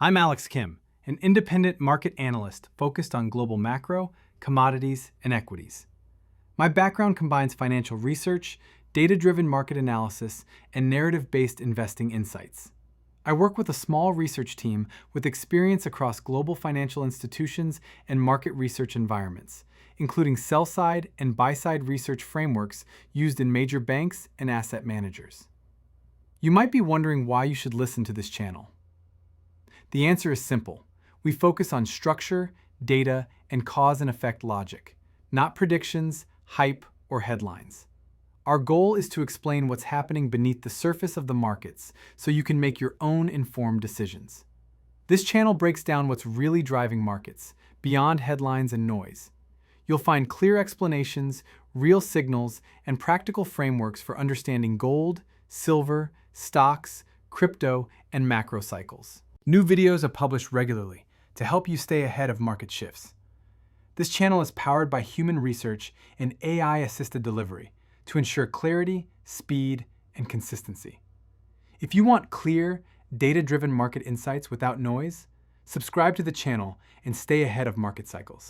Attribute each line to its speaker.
Speaker 1: I'm Alex Kim, an independent market analyst focused on global macro, commodities, and equities. My background combines financial research, data-driven market analysis, and narrative-based investing insights. I work with a small research team with experience across global financial institutions and market research environments, including sell-side and buy-side research frameworks used in major banks and asset managers. You might be wondering why you should listen to this channel. The answer is simple. We focus on structure, data, and cause and effect logic, not predictions, hype, or headlines. Our goal is to explain what's happening beneath the surface of the markets so you can make your own informed decisions. This channel breaks down what's really driving markets, beyond headlines and noise. You'll find clear explanations, real signals, and practical frameworks for understanding gold, silver, stocks, crypto, and macro cycles. New videos are published regularly to help you stay ahead of market shifts. This channel is powered by human research and AI-assisted delivery to ensure clarity, speed, and consistency. If you want clear, data-driven market insights without noise, subscribe to the channel and stay ahead of market cycles.